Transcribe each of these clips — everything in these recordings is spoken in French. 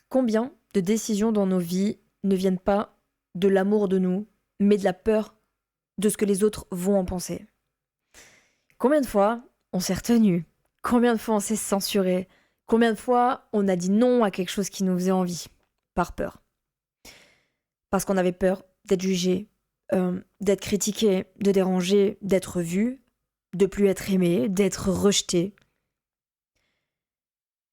Combien de décisions dans nos vies ne viennent pas de l'amour de nous, mais de la peur de ce que les autres vont en penser? Combien de fois on s'est retenu? Combien de fois on s'est censuré? Combien de fois on a dit non à quelque chose qui nous faisait envie? Par peur. Parce qu'on avait peur d'être jugé, d'être critiqué, de déranger, d'être vu, de plus être aimé, d'être rejeté.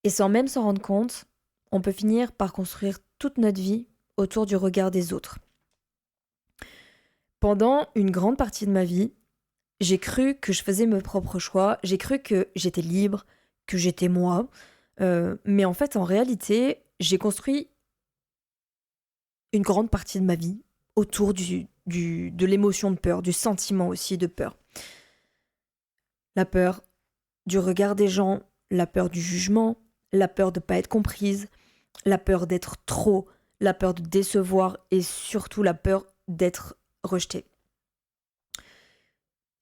Et sans même s'en rendre compte, on peut finir par construire toute notre vie autour du regard des autres. Pendant une grande partie de ma vie, j'ai cru que je faisais mes propres choix, j'ai cru que j'étais libre, que j'étais moi. Mais en fait, en réalité, j'ai construit une grande partie de ma vie autour de l'émotion de peur, du sentiment aussi de peur. La peur du regard des gens, la peur du jugement, la peur de ne pas être comprise, la peur d'être trop, la peur de décevoir et surtout la peur d'être rejetée.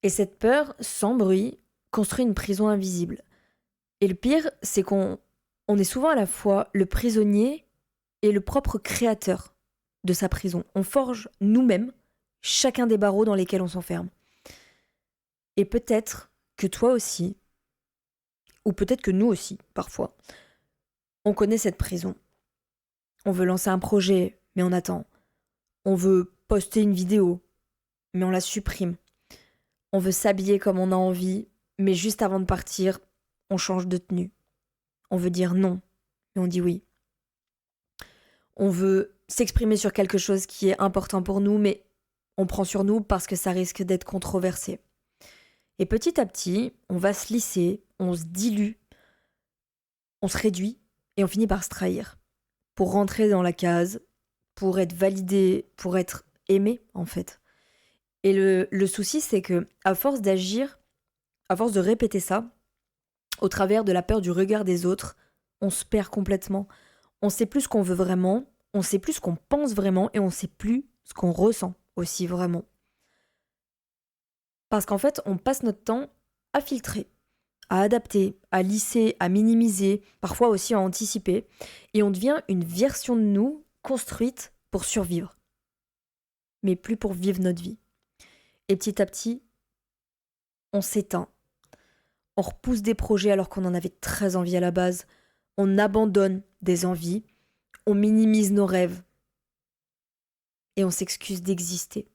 Et cette peur, sans bruit, construit une prison invisible. Et le pire, c'est qu'on est souvent à la fois le prisonnier et le propre créateur de sa prison. On forge nous-mêmes chacun des barreaux dans lesquels on s'enferme. Et peut-être que toi aussi, ou peut-être que nous aussi, parfois, on connaît cette prison. On veut lancer un projet, mais on attend. On veut poster une vidéo, mais on la supprime. On veut s'habiller comme on a envie, mais juste avant de partir, on change de tenue. On veut dire non, mais on dit oui. On veut s'exprimer sur quelque chose qui est important pour nous, mais on prend sur nous parce que ça risque d'être controversé. Et petit à petit, on va se lisser, on se dilue, on se réduit et on finit par se trahir. Pour rentrer dans la case, pour être validé, pour être aimé en fait. Et le souci, c'est que à force d'agir, à force de répéter ça, au travers de la peur du regard des autres, on se perd complètement. On sait plus ce qu'on veut vraiment, on sait plus ce qu'on pense vraiment et on sait plus ce qu'on ressent aussi vraiment. Parce qu'en fait, on passe notre temps à filtrer, à adapter, à lisser, à minimiser, parfois aussi à anticiper, et on devient une version de nous construite pour survivre, mais plus pour vivre notre vie. Et petit à petit, on s'éteint. On repousse des projets alors qu'on en avait très envie à la base. On abandonne des envies. On minimise nos rêves. Et on s'excuse d'exister.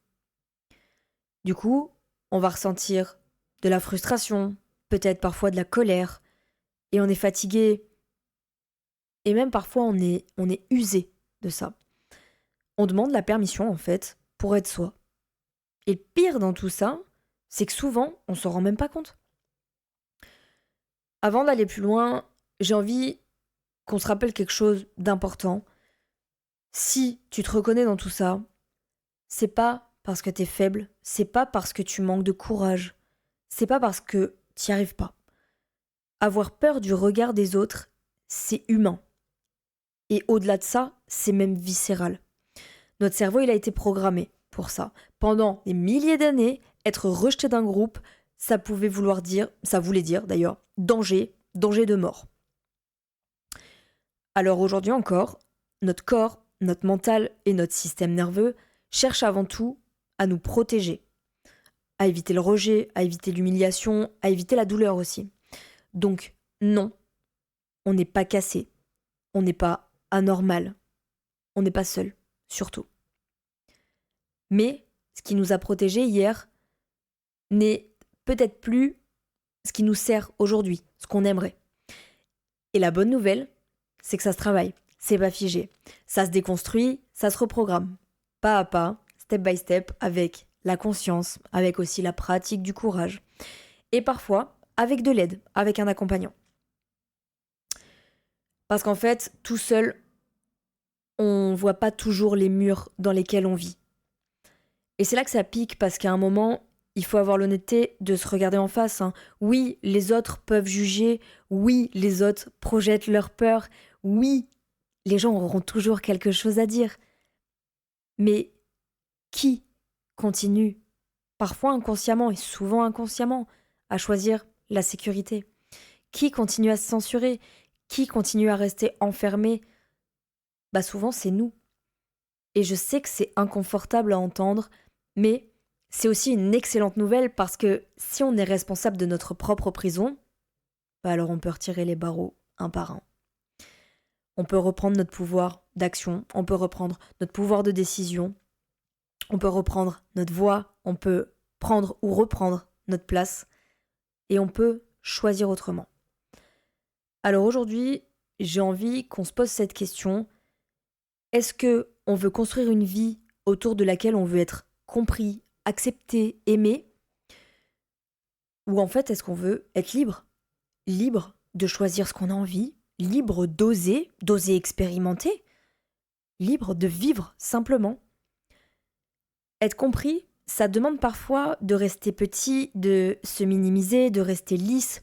Du coup, on va ressentir de la frustration, peut-être parfois de la colère. Et on est fatigué. Et même parfois, on est usé de ça. On demande la permission, en fait, pour être soi. Et le pire dans tout ça, c'est que souvent, on s'en rend même pas compte. Avant d'aller plus loin, j'ai envie qu'on se rappelle quelque chose d'important. Si tu te reconnais dans tout ça, c'est pas parce que t'es faible, c'est pas parce que tu manques de courage, c'est pas parce que t'y arrives pas. Avoir peur du regard des autres, c'est humain. Et au-delà de ça, c'est même viscéral. Notre cerveau, il a été programmé pour ça. Pendant des milliers d'années, être rejeté d'un groupe, ça voulait dire d'ailleurs, danger, danger de mort. Alors aujourd'hui encore, notre corps, notre mental et notre système nerveux cherchent avant tout à nous protéger, à éviter le rejet, à éviter l'humiliation, à éviter la douleur aussi. Donc non, on n'est pas cassé, on n'est pas anormal, on n'est pas seul, surtout. Mais ce qui nous a protégés hier n'est peut-être plus ce qui nous sert aujourd'hui, ce qu'on aimerait. Et la bonne nouvelle, c'est que ça se travaille, c'est pas figé. Ça se déconstruit, ça se reprogramme. Pas à pas, step by step, avec la conscience, avec aussi la pratique du courage. Et parfois, avec de l'aide, avec un accompagnant. Parce qu'en fait, tout seul, on voit pas toujours les murs dans lesquels on vit. Et c'est là que ça pique, parce qu'à un moment, il faut avoir l'honnêteté de se regarder en face. Oui, les autres peuvent juger. Oui, les autres projettent leur peur. Oui, les gens auront toujours quelque chose à dire. Mais qui continue, parfois inconsciemment et souvent inconsciemment, à choisir la sécurité? Qui continue à se censurer? Qui continue à rester enfermé bah souvent c'est nous. Et je sais que c'est inconfortable à entendre, mais c'est aussi une excellente nouvelle parce que si on est responsable de notre propre prison, bah alors on peut retirer les barreaux un par un. On peut reprendre notre pouvoir d'action, on peut reprendre notre pouvoir de décision, on peut reprendre notre voix, on peut prendre ou reprendre notre place et on peut choisir autrement. Alors aujourd'hui, j'ai envie qu'on se pose cette question. Est-ce que on veut construire une vie autour de laquelle on veut être compris, accepté, aimé? Ou en fait, est-ce qu'on veut être libre? Libre de choisir ce qu'on a envie, libre d'oser expérimenter, libre de vivre simplement. Être compris, ça demande parfois de rester petit, de se minimiser, de rester lisse,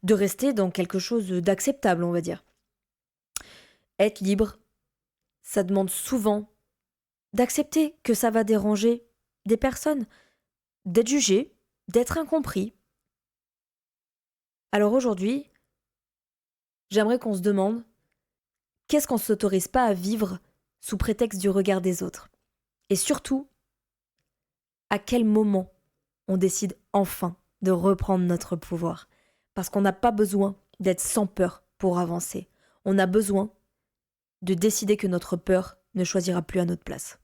de rester dans quelque chose d'acceptable, on va dire. Être libre, ça demande souvent d'accepter que ça va déranger des personnes, d'être jugé, d'être incompris. Alors aujourd'hui, j'aimerais qu'on se demande qu'est-ce qu'on ne s'autorise pas à vivre sous prétexte du regard des autres. Et surtout, à quel moment on décide enfin de reprendre notre pouvoir. Parce qu'on n'a pas besoin d'être sans peur pour avancer. On a besoin de décider que notre peur ne choisira plus à notre place.